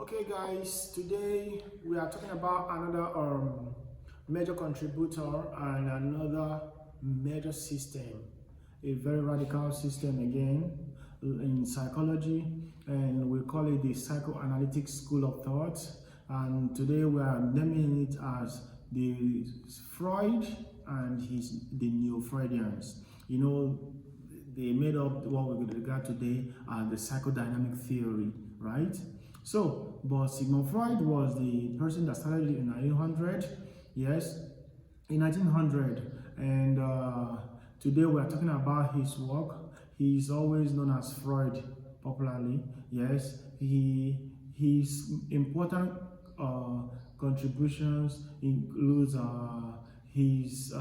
Okay, guys, today we are talking about another major contributor and another major system, a very radical system again in psychology, and we call it the psychoanalytic school of thought. And today we are naming it as the Freud and the Neo-Freudians. You know, they made up what we regard today as the psychodynamic theory, right? So, but Sigmund Freud was the person that started it in 1900, yes, in 1900, and today we are talking about his work. He is always known as Freud popularly, yes. His important contributions includes his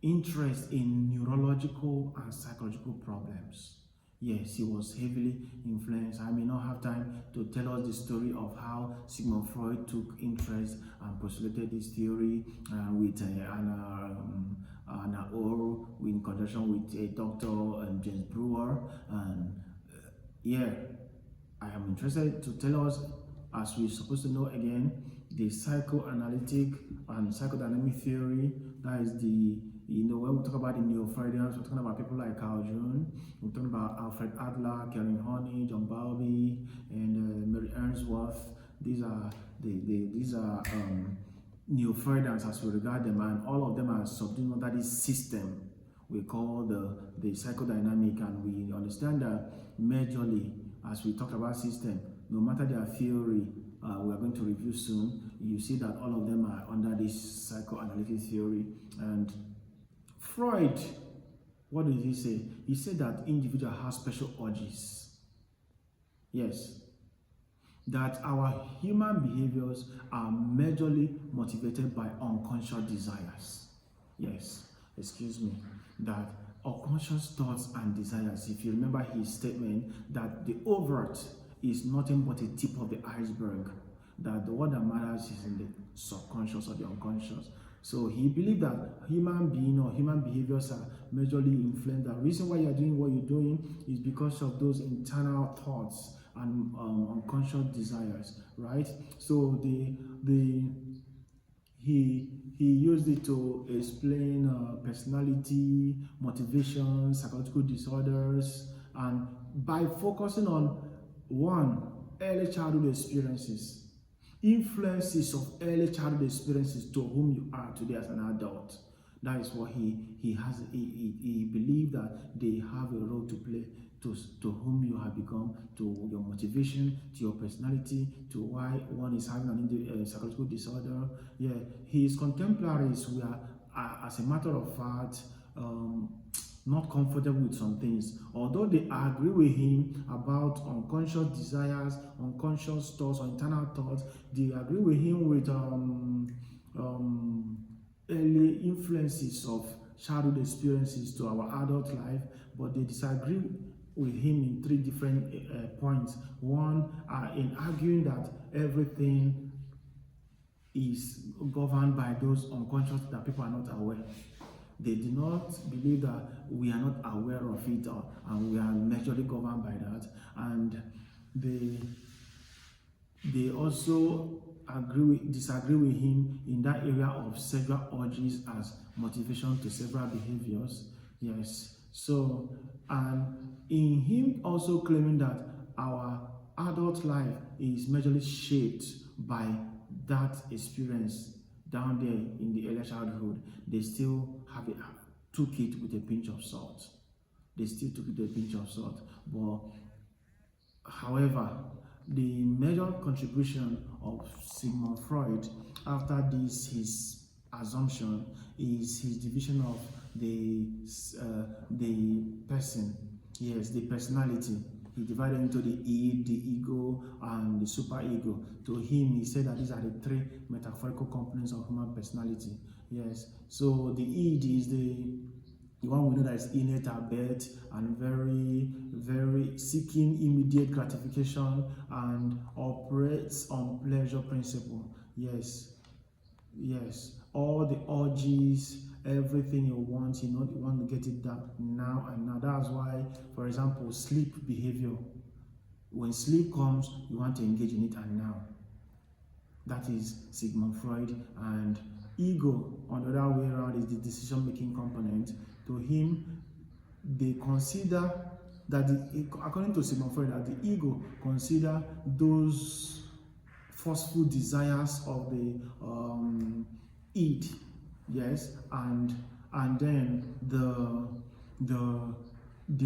interest in neurological and psychological problems. Yes, he was heavily influenced. I may not have time to tell us the story of how Sigmund Freud took interest and postulated this theory with Anna Orr in conjunction with Dr. James Brewer. And yeah, I am interested to tell us, as we're supposed to know again, the psychoanalytic and psychodynamic theory. That is when we talk about the Neo-Freudians, we're talking about people like Carl Jung, we're talking about Alfred Adler, Karen Horney, John Bowlby, and Mary Ainsworth. These are Neo-Freudians as we regard them, and all of them are subsumed under this system we call the psychodynamic, and we understand that majorly, as we talk about system, no matter their theory, we are going to review soon, you see that all of them are under this psychoanalytic theory. And Freud, what did he say? He said that individual has special urges. Yes. That our human behaviors are majorly motivated by unconscious desires. Yes, excuse me. That unconscious thoughts and desires, if you remember his statement that the overt is nothing but a tip of the iceberg, that the what that matters is in the subconscious or the unconscious. So he believed that human being or human behaviors are majorly influenced. The reason why you're doing what you're doing is because of those internal thoughts and unconscious desires, right? So he used it to explain personality, motivation, psychological disorders, and by focusing on one, early childhood experiences, influences of early childhood experiences to whom you are today as an adult. That is what he has. He believed that they have a role to play to whom you have become, to your motivation, to your personality, to why one is having an psychological disorder. Yeah, his contemporaries were, as a matter of fact, not comfortable with some things, although they agree with him about unconscious desires, unconscious thoughts, or internal thoughts. They agree with him with early influences of childhood experiences to our adult life, but they disagree with him in three different points. One, in arguing that everything is governed by those unconscious that people are not aware. They do not believe that we are not aware of it, and we are majorly governed by that. And they also disagree with him in that area of sexual urges as motivation to several behaviors. Yes. So, and in him also claiming that our adult life is majorly shaped by that experience down there in the early childhood, they still took it with a pinch of salt. They still took it with a pinch of salt. But, however, the major contribution of Sigmund Freud after this, his assumption, is his division of the person. Yes, the personality. He divided into the id, the ego, and the superego. To him, he said that these are the three metaphorical components of human personality. Yes. So the id is the one we know that is innate at birth and very, very seeking immediate gratification and operates on pleasure principle. Yes. Yes. All the urges, everything you want, you want to get it done now and now. That's why, for example, sleep behavior. When sleep comes, you want to engage in it and now. That is Sigmund Freud. And ego, on the other way around, is the decision-making component. To him, they consider that, according to Sigmund Freud, that the ego consider those forceful desires of the id, yes, and then the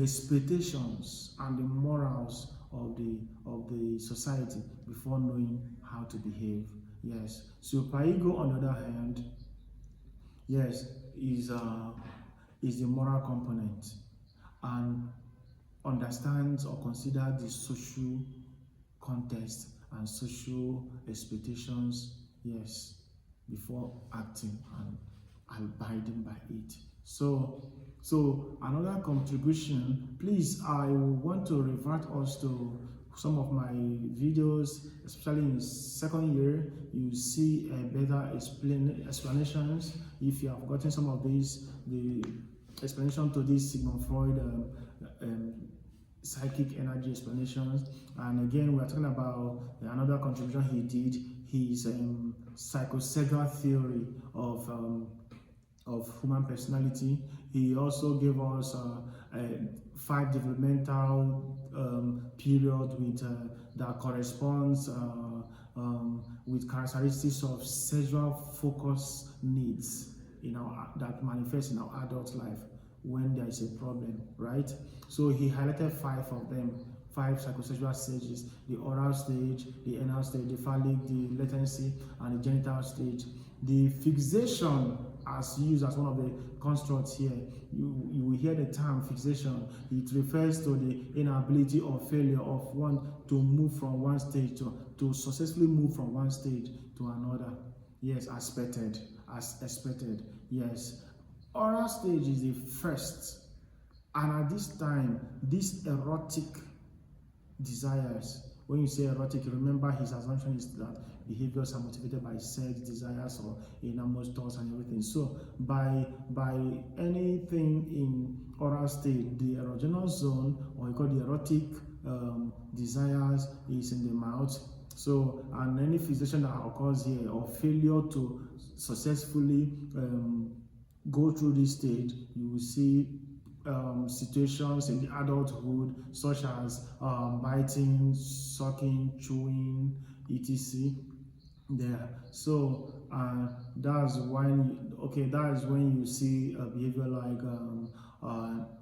expectations and the morals of the society before knowing how to behave. Yes. Superego, on the other hand, yes, is the moral component and understands or considers the social context and social expectations, yes, before acting and abiding by it. So another contribution, please, I want to revert us to some of my videos, especially in second year. You see better explanations. If you have gotten some of these, the explanation to this Sigmund Freud psychic energy explanations. And again, we're talking about another contribution he did, his psychosexual theory of human personality. He also gave us 5 developmental periods with that corresponds with characteristics of sexual focus needs that manifest in our adult life when there is a problem, right? So he highlighted 5 of them, 5 psychosexual stages: the oral stage, the anal stage, the phallic, the latency, and the genital stage. The fixation, as used as one of the constructs here, you will hear the term fixation. It refers to the inability or failure of one to move from one stage to successfully move from one stage to another. Yes, as expected. Yes. Oral stage is the first, and at this time, these erotic desires, when you say erotic, remember his assumption is that behaviors are motivated by sex, desires, or enormous thoughts and everything. So by anything in oral state, the erogenous zone, or you call the erotic desires, is in the mouth. So, and any fixation that occurs here, or failure to successfully go through this stage, you will see situations in the adulthood, such as biting, sucking, chewing, etc. there. So that's when you see a behavior like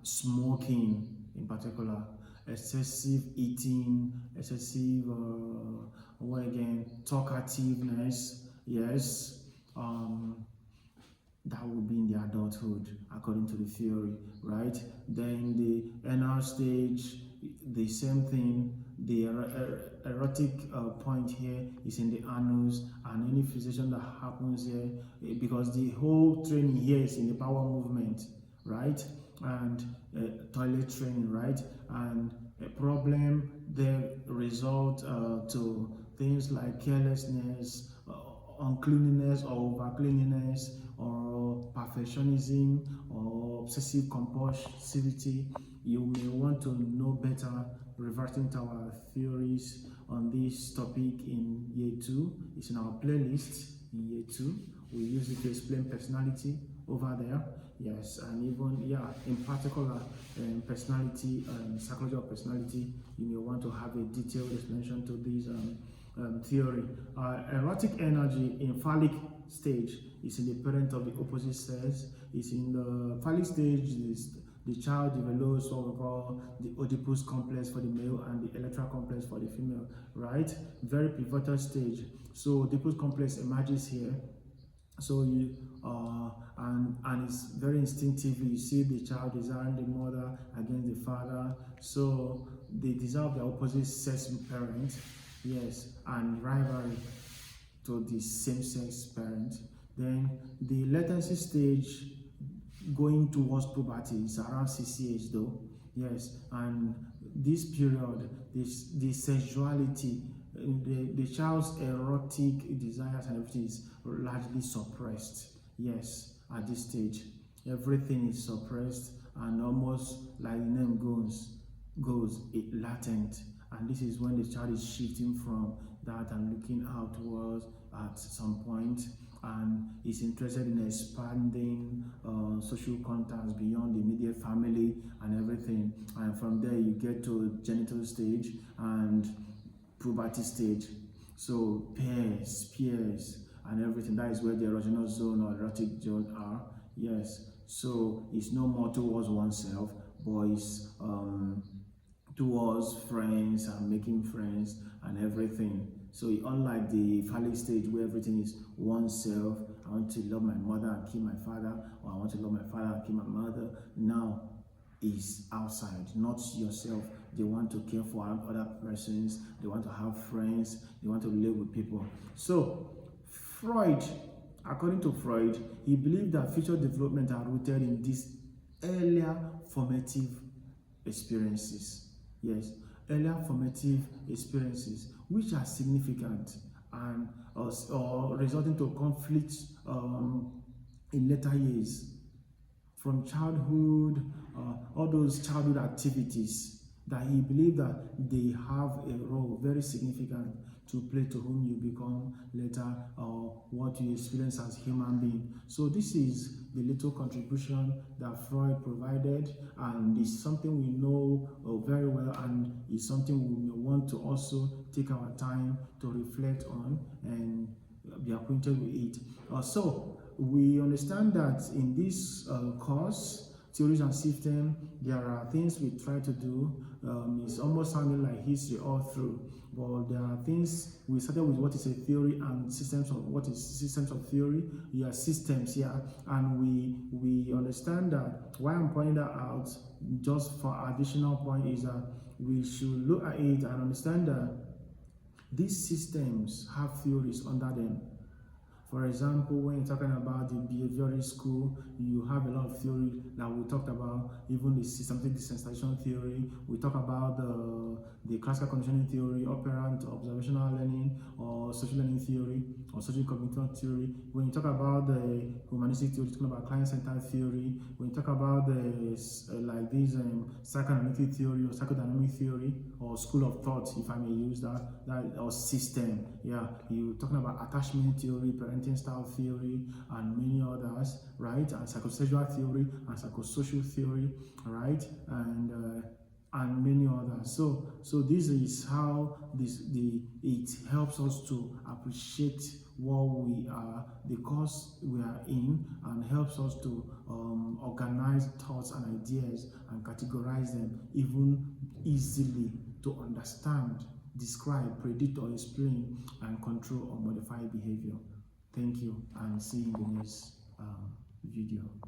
smoking, in particular, excessive eating, excessive talkativeness. Yes. That will be in the adulthood, according to the theory, right? Then the anal stage, the same thing. The erotic point here is in the anus, and any fixation that happens here, because the whole training here is in the power movement, right? And toilet training, right? And a problem there result to things like carelessness, uncleanliness or overcleanliness, or perfectionism, or obsessive compulsivity. You may want to know better, reverting to our theories on this topic in year 2. It's in our playlist in year 2. We use it to explain personality over there. Yes, and even, in particular, personality, psychology of personality, you may want to have a detailed explanation to this theory. Erotic energy in phallic stage is in the parent of the opposite sex. Is in the phallic stage, the child develops what we call the Oedipus complex for the male and the Electra complex for the female, right? Very pivotal stage. So Oedipus complex emerges here. So you and it's very instinctively, you see the child desiring the mother against the father. So they desire the opposite sex parent. Yes, and rivalry to the same-sex parent. Then the latency stage, going towards puberty, is around 6 years though. Yes, and this period, the sexuality, the child's erotic desires and everything is largely suppressed. Yes, at this stage, everything is suppressed and almost, like the name goes latent. And and this is when the child is shifting from that and looking outwards at some point, and is interested in expanding social contacts beyond the immediate family and everything. And from there you get to genital stage and puberty stage. So peers and everything, that is where the erogenous zone or erotic zone are. Yes, so it's no more towards oneself, but it's towards friends and making friends and everything. So unlike the phallic stage where everything is oneself, I want to love my mother and kill my father, or I want to love my father and kill my mother, now is outside, not yourself. They want to care for other persons, they want to have friends, they want to live with people. So Freud, according to Freud, he believed that future development are rooted in these earlier formative experiences. Yes, earlier formative experiences which are significant and or resulting to conflicts in later years, from childhood, all those childhood activities that he believed that they have a role very significant to play to whom you become later, or what you experience as human being. So this is the little contribution that Freud provided, and it's something we know very well, and it's something we may want to also take our time to reflect on and be acquainted with it. So we understand that in this course, Theories and Systems, there are things we try to do. It's almost sounding like history all through, but there are things we started with what is a theory and systems of what is systems of theory. Yeah, systems, yeah, and we understand that why I'm pointing that out just for additional point is that we should look at it and understand that these systems have theories under them. For example, when you're talking about the behavioral school, you have a lot of theory that we talked about, even the systematic desensitization theory. We talk about the classical conditioning theory, operant observational learning, or social learning theory, or social cognitive theory. When you talk about the humanistic theory, you're talking about client-centered theory. When you talk about the psychoanalytic theory or psychodynamic theory, or school of thought, if I may use that or system, yeah, you're talking about attachment theory, parenting style theory, and many others, right? And psychosexual theory and psychosocial theory, right? And many others. So this is how it helps us to appreciate what we are, the course we are in, and helps us to organize thoughts and ideas and categorize them even easily to understand, describe, predict, or explain, and control or modify behavior. Thank you, and see you in the next video.